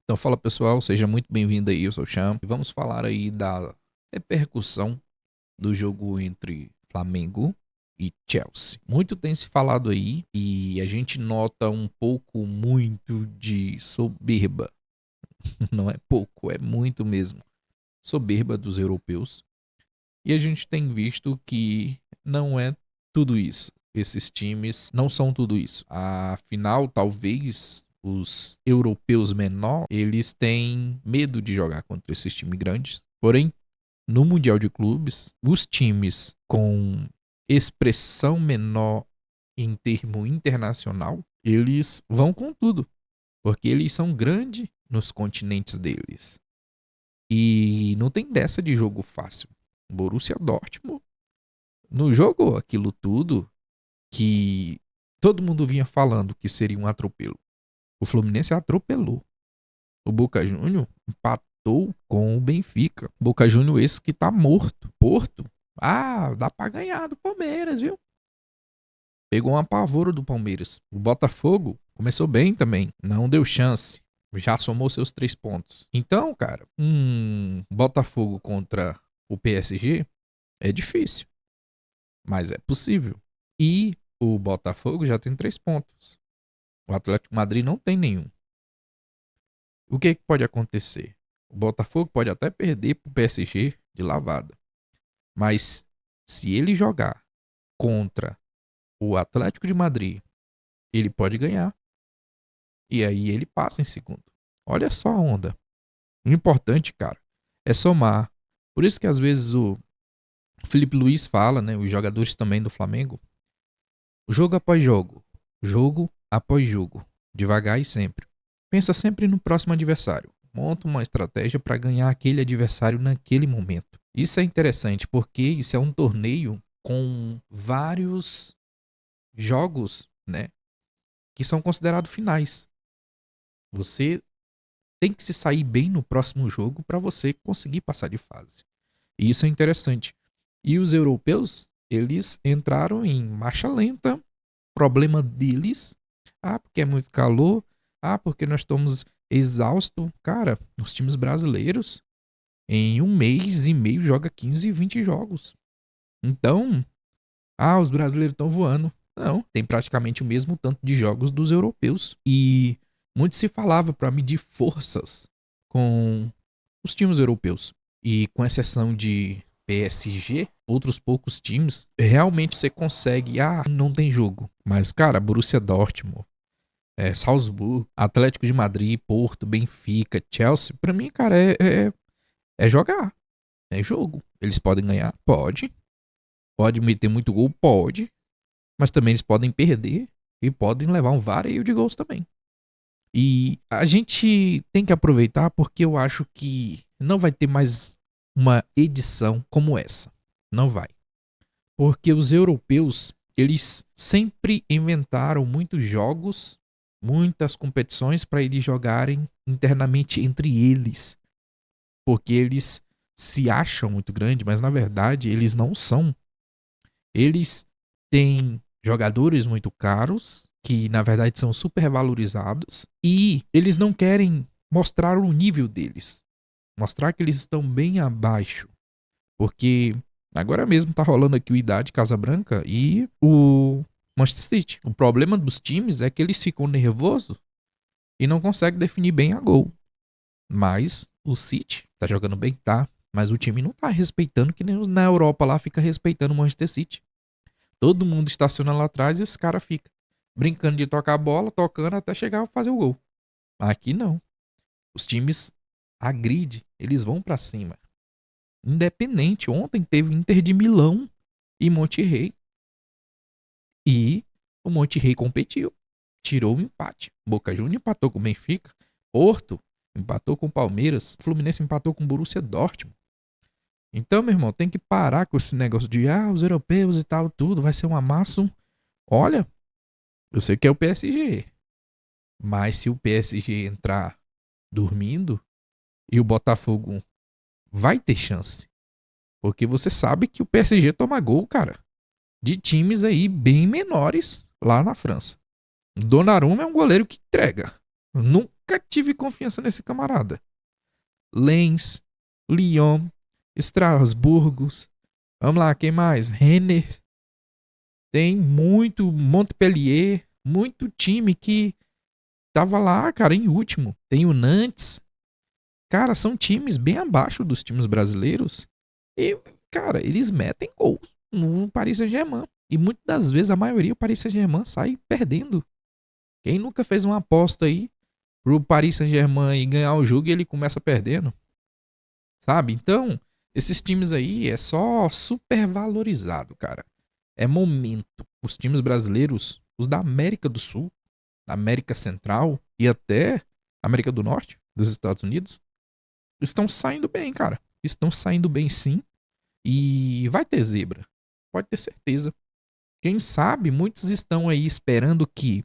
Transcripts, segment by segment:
Então fala pessoal, seja muito bem-vindo aí, eu sou o Champ. Vamos falar aí da repercussão do jogo entre Flamengo e Chelsea. Muito tem se falado aí e a gente nota um pouco muito de soberba. Não é pouco, é muito mesmo. Soberba dos europeus. E a gente tem visto que não é tudo isso. Esses times não são tudo isso. Afinal, talvez os europeus menor, eles têm medo de jogar contra esses times grandes. Porém, no Mundial de Clubes, os times com expressão menor em termo internacional, eles vão com tudo, porque eles são grandes nos continentes deles. E não tem dessa de jogo fácil. Borussia Dortmund não jogou aquilo tudo que todo mundo vinha falando que seria um atropelo. O Fluminense atropelou. O Boca Juniors empatou com o Benfica. Boca Juniors esse que tá morto. Porto, dá pra ganhar do Palmeiras, viu? Pegou um apavoro do Palmeiras. O Botafogo começou bem também. Não deu chance. Já somou seus 3 pontos. Então, cara, Botafogo contra o PSG é difícil. Mas é possível. E o Botafogo já tem 3 pontos. O Atlético Madrid não tem nenhum. O que pode acontecer? O Botafogo pode até perder pro PSG de lavada. Mas se ele jogar contra o Atlético de Madrid, ele pode ganhar. E aí ele passa em segundo. Olha só a onda. O importante, cara, é somar. Por isso que às vezes o Felipe Luiz fala, né, os jogadores também do Flamengo, jogo após jogo após jogo, devagar e sempre. Pensa sempre no próximo adversário. Monta uma estratégia para ganhar aquele adversário naquele momento. Isso é interessante porque isso é um torneio com vários jogos, né, que são considerados finais. Você tem que se sair bem no próximo jogo para você conseguir passar de fase. E isso é interessante. E os europeus, eles entraram em marcha lenta. Problema deles. Porque é muito calor. Porque nós estamos exaustos. Cara, os times brasileiros, em um mês e meio, joga 15, 20 jogos. Então, os brasileiros estão voando. Não, tem praticamente o mesmo tanto de jogos dos europeus. E muito se falava para medir forças com os times europeus. E com exceção de PSG, outros poucos times, realmente você consegue. Não tem jogo. Mas, cara, Borussia Dortmund, Salzburgo, Atlético de Madrid, Porto, Benfica, Chelsea, pra mim, cara, é jogar. É jogo. Eles podem ganhar? Pode. Pode meter muito gol? Pode. Mas também eles podem perder e podem levar um vareio de gols também. E a gente tem que aproveitar porque eu acho que não vai ter mais uma edição como essa. Não vai. Porque os europeus, eles sempre inventaram muitos jogos, muitas competições para eles jogarem internamente entre eles. Porque eles se acham muito grandes, mas na verdade eles não são. Eles têm jogadores muito caros, que na verdade são super valorizados, e eles não querem mostrar o nível deles, mostrar que eles estão bem abaixo, porque agora mesmo tá rolando aqui o Idade Casabranca e o Manchester City. O problema dos times é que eles ficam nervosos e não conseguem definir bem a gol. Mas o City tá jogando bem, tá? Mas o time não tá respeitando que nem na Europa lá fica respeitando o Manchester City. Todo mundo estaciona lá atrás e os caras ficam brincando de tocar a bola, tocando até chegar a fazer o gol. Aqui não. Os times agridem, eles vão pra cima. Independente, ontem teve Inter de Milão e Monterrey. E o Monterrey competiu. Tirou o empate. Boca Juniors empatou com o Benfica. Porto empatou com o Palmeiras. Fluminense empatou com o Borussia Dortmund. Então, meu irmão, tem que parar com esse negócio de os europeus e tal, tudo, vai ser um amasso. Olha, eu sei que é o PSG. Mas se o PSG entrar dormindo e o Botafogo vai ter chance. Porque você sabe que o PSG toma gol, cara, de times aí bem menores lá na França. Donnarumma é um goleiro que entrega. Não nunca tive confiança nesse camarada. Lens, Lyon, Estrasburgo. Vamos lá, quem mais? Rennes. Tem muito Montpellier, muito time que tava lá, cara, em último. Tem o Nantes. Cara, são times bem abaixo dos times brasileiros. E, cara, eles metem gols no Paris Saint-Germain. E muitas das vezes, a maioria, o Paris Saint-Germain sai perdendo. Quem nunca fez uma aposta aí pro Paris Saint-Germain e ganhar o jogo e ele começa perdendo? Sabe? Então, esses times aí é só super valorizado, cara. É momento. Os times brasileiros, os da América do Sul, da América Central e até América do Norte, dos Estados Unidos, estão saindo bem, cara. Estão saindo bem sim. E vai ter zebra. Pode ter certeza. Quem sabe, muitos estão aí esperando que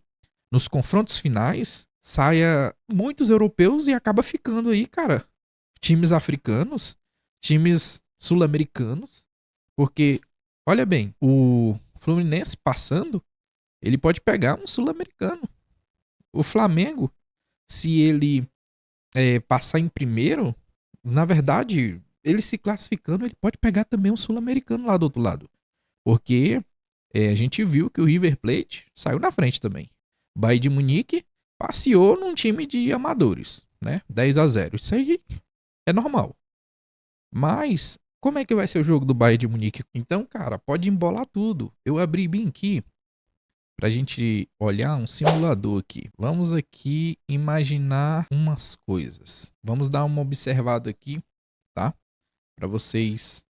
nos confrontos finais saia muitos europeus e acaba ficando aí, cara, times africanos, times sul-americanos, porque olha bem, o Fluminense passando, ele pode pegar um sul-americano. O Flamengo, se ele passar em primeiro, na verdade, ele se classificando, ele pode pegar também um sul-americano lá do outro lado, porque a gente viu que o River Plate saiu na frente também. O Bayern de Munique passeou num time de amadores, né? 10-0. Isso aí é normal. Mas como é que vai ser o jogo do Bayern de Munique? Então, cara, pode embolar tudo. Eu abri bem aqui pra gente olhar um simulador aqui. Vamos aqui imaginar umas coisas. Vamos dar uma observada aqui, tá? Para vocês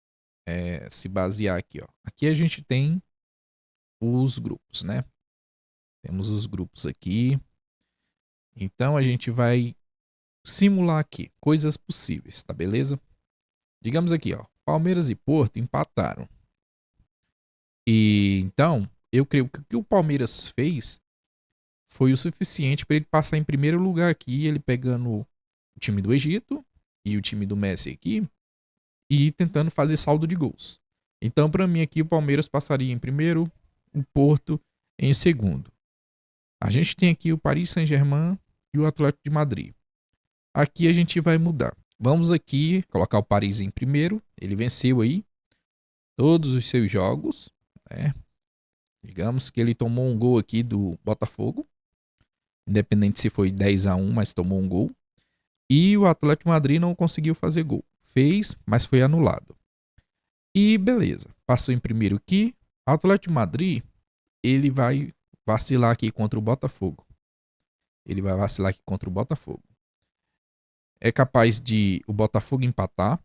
se basear aqui, ó. Aqui a gente tem os grupos, né? Temos os grupos aqui. Então a gente vai simular aqui coisas possíveis, tá beleza? Digamos aqui, ó, Palmeiras e Porto empataram. E então, eu creio que o que o Palmeiras fez foi o suficiente para ele passar em primeiro lugar aqui, ele pegando o time do Egito e o time do Messi aqui e tentando fazer saldo de gols. Então, para mim aqui o Palmeiras passaria em primeiro, o Porto em segundo. A gente tem aqui o Paris Saint-Germain e o Atlético de Madrid. Aqui a gente vai mudar. Vamos aqui colocar o Paris em primeiro. Ele venceu aí todos os seus jogos, né? Digamos que ele tomou um gol aqui do Botafogo. Independente se foi 10-1, mas tomou um gol. E o Atlético de Madrid não conseguiu fazer gol. Fez, mas foi anulado. E beleza. Passou em primeiro aqui. O Atlético de Madrid, ele vai vacilar aqui contra o Botafogo. É capaz de o Botafogo empatar.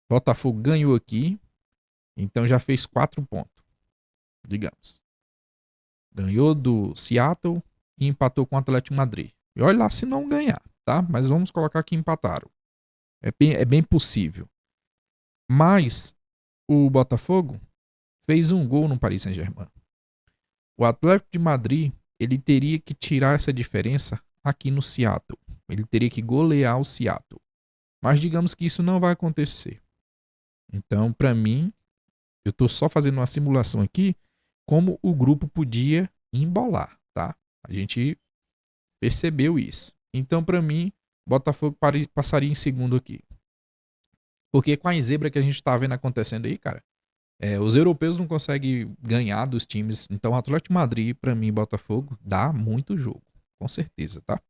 Botafogo ganhou aqui. Então já fez 4 pontos. Digamos. Ganhou do Seattle e empatou com o Atlético de Madrid. E olha lá se não ganhar, tá? Mas vamos colocar que empataram. É bem possível. Mas o Botafogo fez um gol no Paris Saint-Germain. O Atlético de Madrid, ele teria que tirar essa diferença aqui no Seattle. Ele teria que golear o Seattle. Mas digamos que isso não vai acontecer. Então, para mim, eu estou só fazendo uma simulação aqui como o grupo podia embolar, tá? A gente percebeu isso. Então, para mim, Botafogo passaria em segundo aqui. Porque com a zebra que a gente tá vendo acontecendo aí, cara, os europeus não conseguem ganhar dos times. Então, Atlético de Madrid, para mim, Botafogo, dá muito jogo. Com certeza, tá?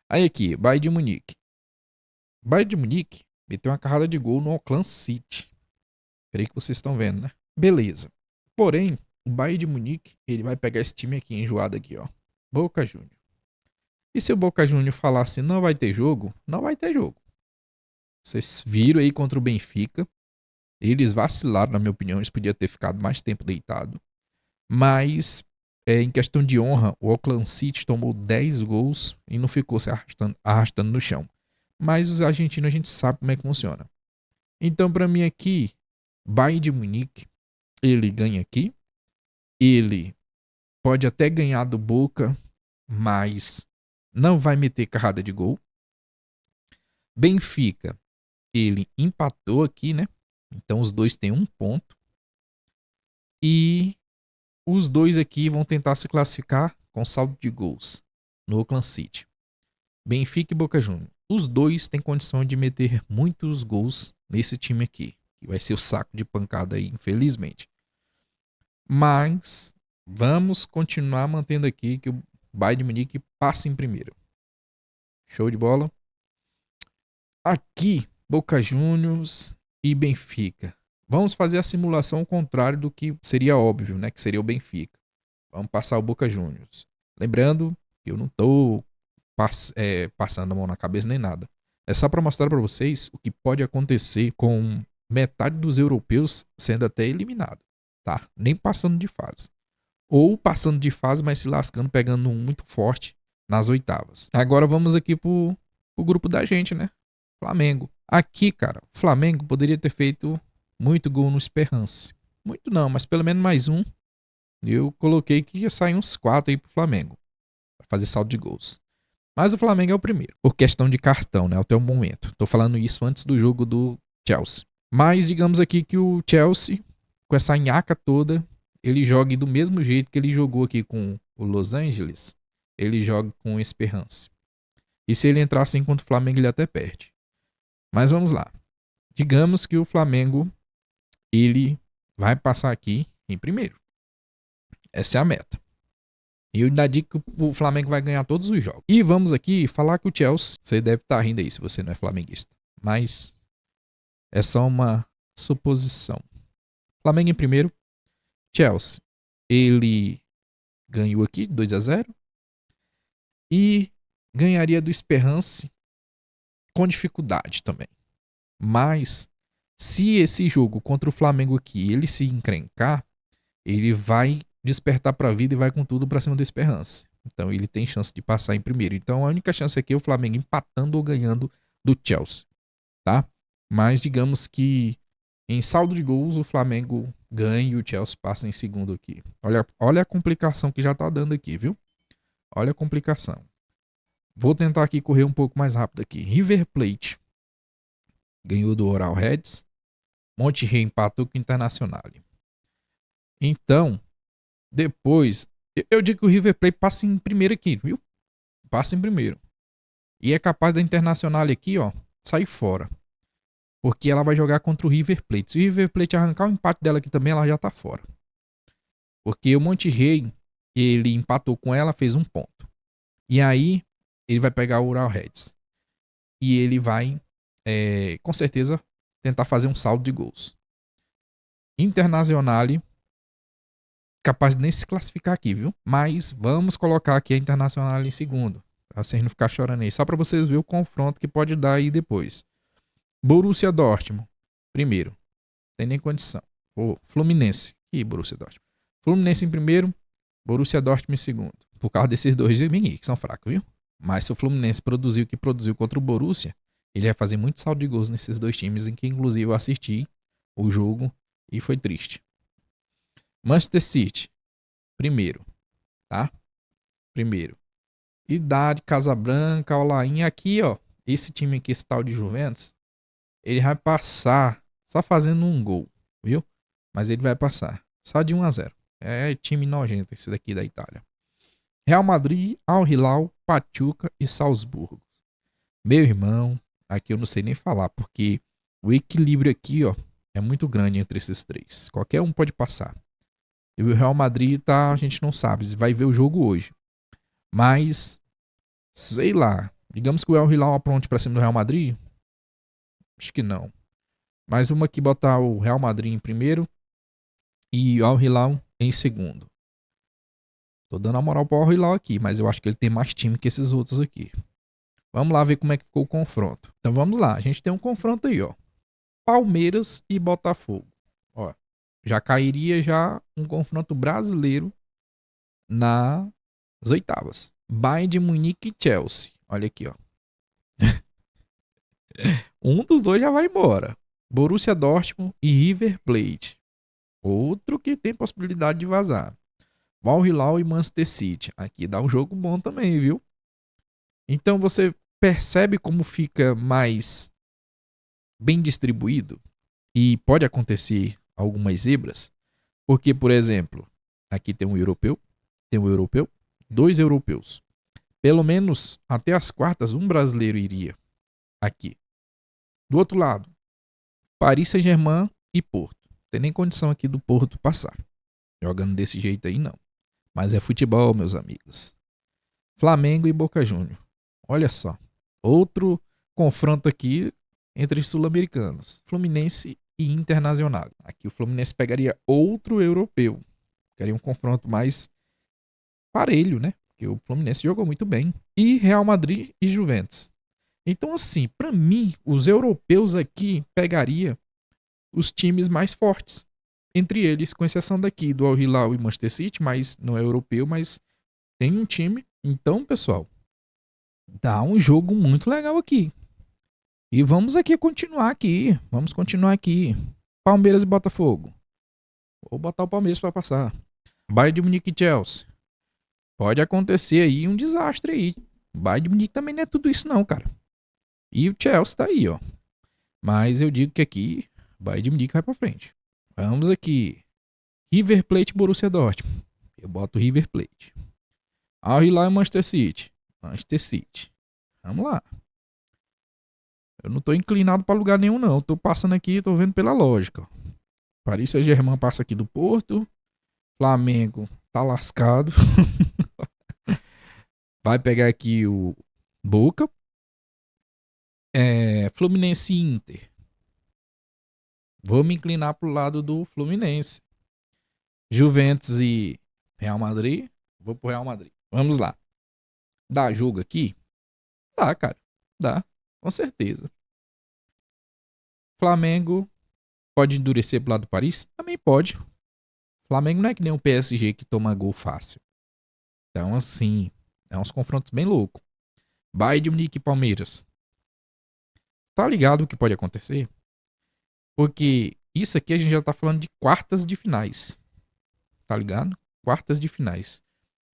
Aí aqui, Bayern de Munique. Bayern de Munique meteu uma carrada de gol no Auckland City. Creio que vocês estão vendo, né? Beleza. Porém, o Bayern de Munique, ele vai pegar esse time aqui, enjoado aqui, ó. Boca Juniors. E se o Boca Juniors falar assim, não vai ter jogo? Não vai ter jogo. Vocês viram aí contra o Benfica. Eles vacilaram, na minha opinião. Eles podiam ter ficado mais tempo deitado. Mas, em questão de honra, o Auckland City tomou 10 gols e não ficou se arrastando no chão. Mas os argentinos, a gente sabe como é que funciona. Então, para mim aqui, Bayern de Munique, ele ganha aqui. Ele pode até ganhar do Boca, mas não vai meter carrada de gol. Benfica, ele empatou aqui, né? Então os dois têm 1 ponto. E os dois aqui vão tentar se classificar com saldo de gols no Auckland City. Benfica e Boca Juniors. Os dois têm condição de meter muitos gols nesse time aqui. Que vai ser o saco de pancada aí, infelizmente. Mas vamos continuar mantendo aqui que o Bayern de Munique passa em primeiro. Show de bola. Aqui, Boca Juniors e Benfica. Vamos fazer a simulação ao contrário do que seria óbvio, né? Que seria o Benfica. Vamos passar o Boca Juniors. Lembrando que eu não tô passando a mão na cabeça nem nada. É só para mostrar para vocês o que pode acontecer com metade dos europeus sendo até eliminado, tá? Nem passando de fase. Ou passando de fase, mas se lascando, pegando um muito forte nas oitavas. Agora vamos aqui pro grupo da gente, né? Flamengo. Aqui, cara, o Flamengo poderia ter feito muito gol no Esperance. Muito não, mas pelo menos mais um. Eu coloquei que ia sair uns 4 aí pro Flamengo. Pra fazer saldo de gols. Mas o Flamengo é o primeiro. Por questão de cartão, né? Até o momento. Tô falando isso antes do jogo do Chelsea. Mas digamos aqui que o Chelsea, com essa nhaca toda, ele jogue do mesmo jeito que ele jogou aqui com o Los Angeles. Ele joga com o Esperance. E se ele entrar assim contra o Flamengo, ele até perde. Mas vamos lá. Digamos que o Flamengo, ele vai passar aqui em primeiro. Essa é a meta. E eu ainda digo que o Flamengo vai ganhar todos os jogos. E vamos aqui falar que o Chelsea, você deve estar rindo aí se você não é flamenguista. Mas é só uma suposição. Flamengo em primeiro. Chelsea, ele ganhou aqui 2-0. E ganharia do Esperance com dificuldade também. Mas se esse jogo contra o Flamengo aqui, ele se encrencar, ele vai despertar para a vida e vai com tudo para cima do Esperance. Então ele tem chance de passar em primeiro. Então a única chance aqui é o Flamengo empatando ou ganhando do Chelsea, tá? Mas digamos que em saldo de gols o Flamengo ganha e o Chelsea passa em segundo aqui. Olha a complicação que já tá dando aqui, viu? Olha a complicação. Vou tentar aqui correr um pouco mais rápido aqui. River Plate ganhou do Oral Reds. Monterrey empatou com o Internacional. Então, depois, eu digo que o River Plate passa em primeiro aqui, viu? Passa em primeiro. E é capaz da Internacional aqui, ó, sair fora. Porque ela vai jogar contra o River Plate. Se o River Plate arrancar o empate dela aqui também, ela já tá fora. Porque o Monterrey, ele empatou com ela, fez 1 ponto. E aí, ele vai pegar o Ural Reds. E ele vai, com certeza, tentar fazer um saldo de gols. Internacional, capaz de nem se classificar aqui, viu? Mas vamos colocar aqui a Internacional em segundo. Pra vocês não ficarem chorando aí. Só para vocês verem o confronto que pode dar aí depois. Borussia Dortmund, primeiro. Tem nem condição. Fluminense. E Borussia Dortmund. Fluminense em primeiro, Borussia Dortmund em segundo. Por causa desses dois que são fracos, viu? Mas se o Fluminense produziu o que produziu contra o Borussia, ele vai fazer muito saldo de gols nesses dois times, em que inclusive eu assisti o jogo e foi triste. Manchester City, primeiro, tá? Primeiro. Idade, Casabranca, Olain, aqui, ó. Esse time aqui, esse tal de Juventus, ele vai passar só fazendo um gol, viu? Mas ele vai passar só de 1-0. É time nojento esse daqui da Itália. Real Madrid, Al Hilal, Pachuca e Salzburgo. Meu irmão, aqui eu não sei nem falar, porque o equilíbrio aqui, ó, é muito grande entre esses três. Qualquer um pode passar. E o Real Madrid tá, a gente não sabe, vai ver o jogo hoje. Mas, sei lá, digamos que o Al Hilal apronte pra cima do Real Madrid? Acho que não. Mas vamos aqui botar o Real Madrid em primeiro e o Al Hilal em segundo. Tô dando a moral pro Al Hilal aqui, mas eu acho que ele tem mais time que esses outros aqui. Vamos lá ver como é que ficou o confronto. Então vamos lá, a gente tem um confronto aí, ó. Palmeiras e Botafogo. Ó, já cairia já um confronto brasileiro nas oitavas. Bayern de Munique e Chelsea. Olha aqui, ó. Um dos dois já vai embora. Borussia Dortmund e River Plate. Outro que tem possibilidade de vazar. Al Hilal e Manchester City. Aqui dá um jogo bom também, viu? Então você percebe como fica mais bem distribuído e pode acontecer algumas zebras. Porque, por exemplo, aqui tem um europeu, 2 europeus. Pelo menos até as quartas, um brasileiro iria aqui. Do outro lado, Paris Saint-Germain e Porto. Não tem nem condição aqui do Porto passar. Jogando desse jeito aí, não. Mas é futebol, meus amigos. Flamengo e Boca Juniors. Olha só. Outro confronto aqui entre sul-americanos. Fluminense e Internacional. Aqui o Fluminense pegaria outro europeu. Queria um confronto mais parelho, né? Porque o Fluminense jogou muito bem. E Real Madrid e Juventus. Então, assim, para mim, os europeus aqui pegaria os times mais fortes. Entre eles, com exceção daqui do Al Hilal e Manchester City, mas não é europeu, mas tem um time. Então, pessoal, dá um jogo muito legal aqui. E vamos aqui continuar aqui. Vamos continuar aqui. Palmeiras e Botafogo. Vou botar o Palmeiras para passar. Bayern de Munique e Chelsea. Pode acontecer aí um desastre aí. Bayern de Munique também não é tudo isso não, cara. E o Chelsea tá aí, ó. Mas eu digo que aqui, Bayern de Munique vai pra frente. Vamos aqui. River Plate e Borussia Dortmund. Eu boto River Plate. Al Hilal e Manchester City. Manchester City. Vamos lá. Eu não tô inclinado pra lugar nenhum, não. Eu tô passando aqui, tô vendo pela lógica. Paris Saint-Germain passa aqui do Porto. Flamengo tá lascado. Vai pegar aqui o Boca. Fluminense e Inter. Vou me inclinar pro lado do Fluminense. Juventus e Real Madrid. Vou pro Real Madrid. Vamos lá. Dá jogo aqui? Dá, cara. Dá. Com certeza. Flamengo pode endurecer pro lado do Paris? Também pode. Flamengo não é que nem o PSG que toma gol fácil. Então, assim, é uns confrontos bem loucos. Bayern de Munique e Palmeiras. Tá ligado o que pode acontecer? Porque isso aqui a gente já tá falando de quartas de finais. Tá ligado? Quartas de finais.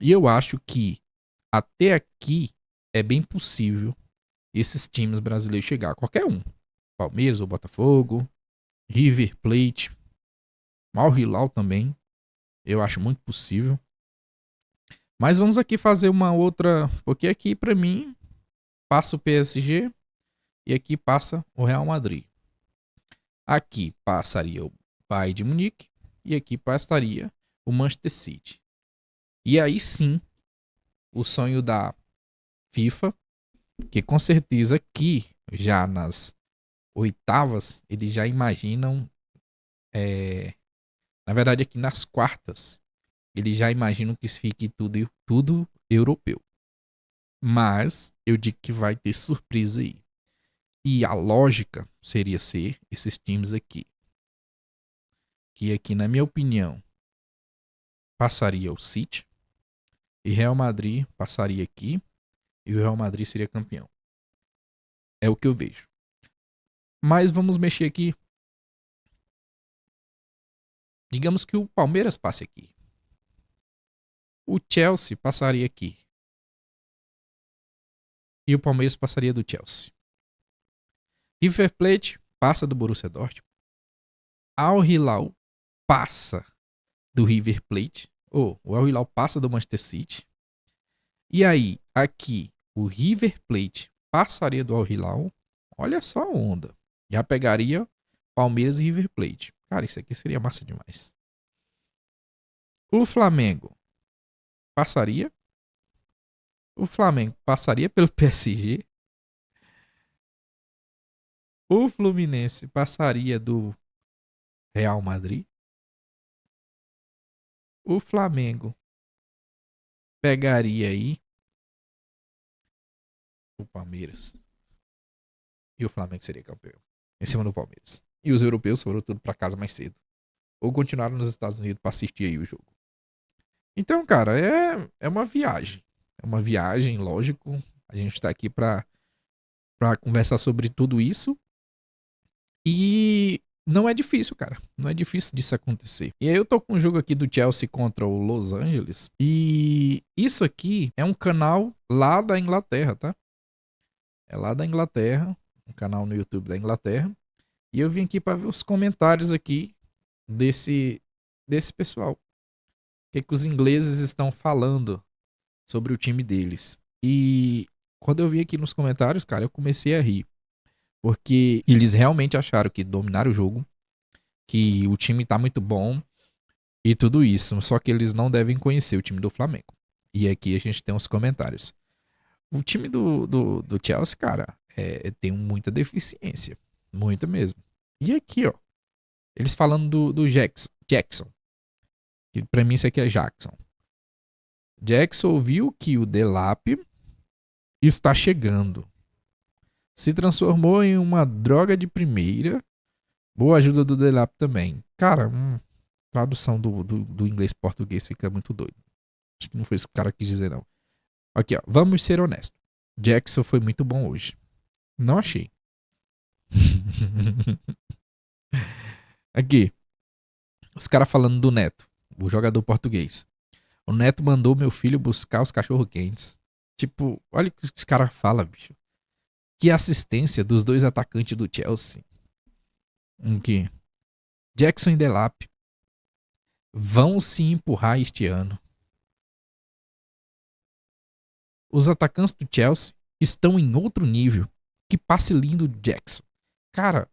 E eu acho que até aqui é bem possível esses times brasileiros chegar. Qualquer um. Palmeiras ou Botafogo. River Plate. Al Hilal também. Eu acho muito possível. Mas vamos aqui fazer uma outra. Porque aqui pra mim passa o PSG. E aqui passa o Real Madrid. Aqui passaria o Bayern de Munique. E aqui passaria o Manchester City. E aí sim, o sonho da FIFA, que com certeza aqui, já nas oitavas, eles já imaginam, na verdade aqui nas quartas, eles já imaginam que fique tudo europeu. Mas eu digo que vai ter surpresa aí. E a lógica seria ser esses times aqui. Que aqui, na minha opinião, passaria o City. E Real Madrid passaria aqui. E o Real Madrid seria campeão. É o que eu vejo. Mas vamos mexer aqui. Digamos que o Palmeiras passe aqui. O Chelsea passaria aqui. E o Palmeiras passaria do Chelsea. River Plate passa do Borussia Dortmund. Al Hilal passa do River Plate. Ou o Al Hilal passa do Manchester City. E aí, aqui, o River Plate passaria do Al Hilal. Olha só a onda. Já pegaria Palmeiras e River Plate. Cara, isso aqui seria massa demais. O Flamengo passaria. O Flamengo passaria pelo PSG. O Fluminense passaria do Real Madrid. O Flamengo pegaria aí o Palmeiras. E o Flamengo seria campeão. Em cima do Palmeiras. E os europeus foram tudo pra casa mais cedo. Ou continuaram nos Estados Unidos pra assistir aí o jogo. Então, cara, é uma viagem. É uma viagem, lógico. A gente tá aqui pra conversar sobre tudo isso. E não é difícil, cara. Não é difícil disso acontecer. E aí eu tô com um jogo aqui do Chelsea contra o Los Angeles. E isso aqui é um canal lá da Inglaterra, tá? É lá da Inglaterra. Um canal no YouTube da Inglaterra. E eu vim aqui para ver os comentários aqui desse pessoal. O que os ingleses estão falando sobre o time deles. E quando eu vi aqui nos comentários, cara, eu comecei a rir. Porque eles realmente acharam que dominaram o jogo, que o time tá muito bom e tudo isso. Só que eles não devem conhecer o time do Flamengo. E aqui a gente tem uns comentários. O time do Chelsea, cara, tem muita deficiência. Muita mesmo. E aqui, ó. Eles falando do Jackson. Que pra mim isso aqui é Jackson. Jackson viu que o Delap está chegando. Se transformou em uma droga de primeira. Boa ajuda do Delap também. Cara, tradução do inglês para português fica muito doido. Acho que não foi isso que o cara quis dizer, não. Aqui, ó. Vamos ser honestos. Jackson foi muito bom hoje. Não achei. Aqui. Os caras falando do Neto, o jogador português. O Neto mandou meu filho buscar os cachorro-quentes. Tipo, olha o que os caras falam, bicho. Que assistência dos dois atacantes do Chelsea. Aqui. Jackson e Delap vão se empurrar este ano. Os atacantes do Chelsea estão em outro nível. Que passe lindo Jackson. Cara,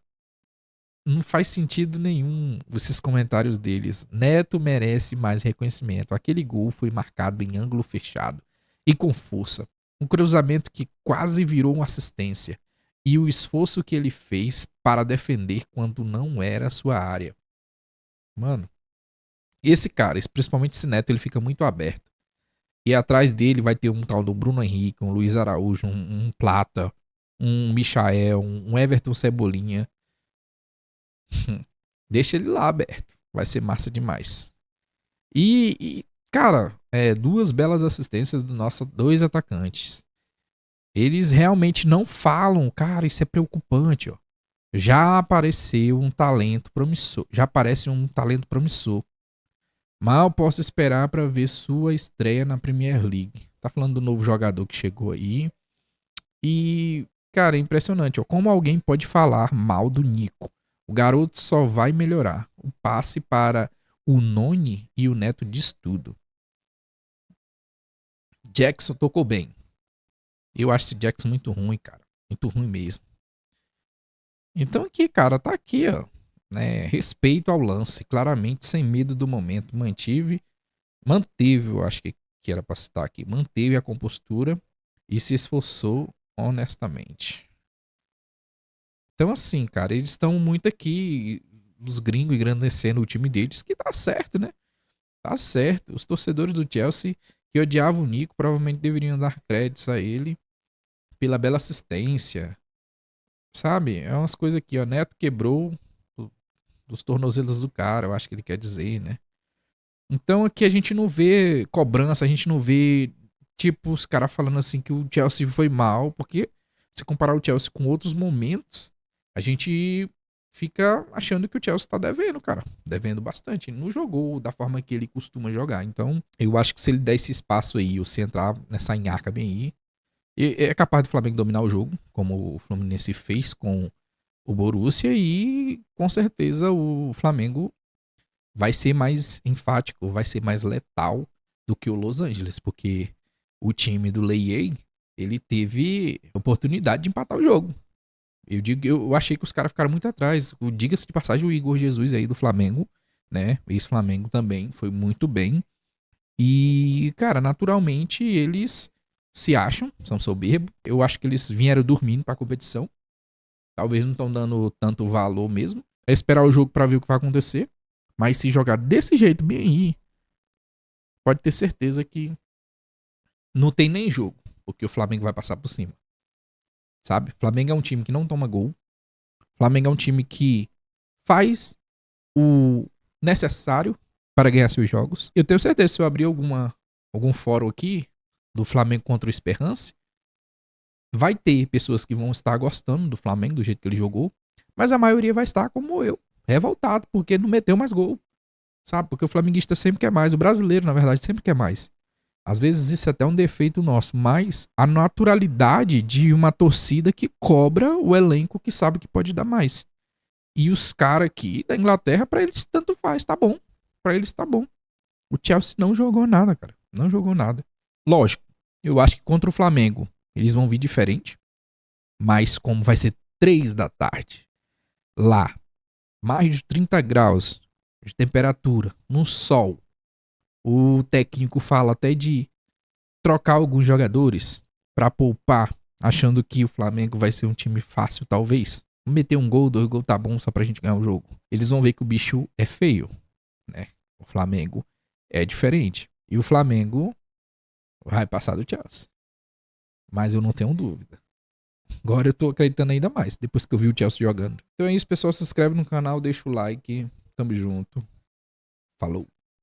não faz sentido nenhum esses comentários deles. Neto merece mais reconhecimento. Aquele gol foi marcado em ângulo fechado e com força. Um cruzamento que quase virou uma assistência. E o esforço que ele fez para defender quando não era a sua área. Mano, esse cara, principalmente esse Neto, ele fica muito aberto. E atrás dele vai ter um tal do Bruno Henrique, um Luiz Araújo, um Plata, um Michael, um Everton Cebolinha. Deixa ele lá aberto. Vai ser massa demais. Cara, duas belas assistências dos nossos dois atacantes. Eles realmente não falam. Cara, isso é preocupante, ó. Já apareceu um talento promissor. Já aparece um talento promissor. Mal posso esperar para ver sua estreia na Premier League. Tá falando do novo jogador que chegou aí. E, cara, é impressionante, ó. Como alguém pode falar mal do Nico? O garoto só vai melhorar. O passe para o Noni e o Neto diz tudo. Jackson tocou bem. Eu acho esse Jackson muito ruim, cara. Muito ruim mesmo. Então aqui, cara, tá aqui, ó. Né? Respeito ao lance. Claramente, sem medo do momento. Manteve, eu acho que era pra citar aqui. Manteve a compostura e se esforçou honestamente. Então, assim, cara, eles estão muito aqui, os gringos engrandecendo o time deles, que tá certo, né? Tá certo. Os torcedores do Chelsea que odiavam o Nico provavelmente deveriam dar créditos a ele pela bela assistência. Sabe? É umas coisas aqui, ó. Neto quebrou dos tornozelos do cara, eu acho que ele quer dizer, né? Então aqui a gente não vê cobrança, a gente não vê, tipo, os caras falando assim que o Chelsea foi mal, porque se comparar o Chelsea com outros momentos, a gente fica achando que o Chelsea tá devendo, cara. Devendo bastante. Ele não jogou da forma que ele costuma jogar. Então, eu acho que se ele der esse espaço aí, ou se entrar nessa nhaca bem aí, é capaz do Flamengo dominar o jogo, como o Fluminense fez com o Borussia, e com certeza o Flamengo vai ser mais enfático, vai ser mais letal do que o Los Angeles, porque o time do Lei ele teve oportunidade de empatar o jogo. Eu achei que os caras ficaram muito atrás. Diga-se de passagem, o Igor Jesus aí do Flamengo, né? Ex-Flamengo também, foi muito bem. E, cara, naturalmente eles se acham, são soberbos. Eu acho que eles vieram dormindo pra competição. Talvez não estão dando tanto valor mesmo. É esperar o jogo pra ver o que vai acontecer. Mas se jogar desse jeito bem aí, pode ter certeza que não tem nem jogo, porque o Flamengo vai passar por cima. Sabe? O Flamengo é um time que não toma gol. O Flamengo é um time que faz o necessário para ganhar seus jogos. Eu tenho certeza que se eu abrir algum fórum aqui do Flamengo contra o Esperance, vai ter pessoas que vão estar gostando do Flamengo, do jeito que ele jogou, mas a maioria vai estar como eu, revoltado, porque não meteu mais gol. Sabe? Porque o flamenguista sempre quer mais. O brasileiro, na verdade, sempre quer mais. Às vezes isso é até um defeito nosso, mas a naturalidade de uma torcida que cobra o elenco que sabe que pode dar mais. E os caras aqui da Inglaterra, pra eles tanto faz, tá bom. Pra eles tá bom. O Chelsea não jogou nada, cara. Não jogou nada. Lógico, Eu acho que contra o Flamengo eles vão vir diferente, mas como vai ser 3 da tarde, lá, mais de 30 graus de temperatura, no sol, o técnico fala até de trocar alguns jogadores para poupar, achando que o Flamengo vai ser um time fácil, talvez. Meter um gol, 2 gols tá bom só pra gente ganhar o jogo. Eles vão ver que o bicho é feio, né? O Flamengo é diferente. E o Flamengo vai passar do Chelsea. Mas eu não tenho dúvida. Agora eu tô acreditando ainda mais, depois que eu vi o Chelsea jogando. Então é isso, pessoal. Se inscreve no canal, deixa o like. Tamo junto. Falou.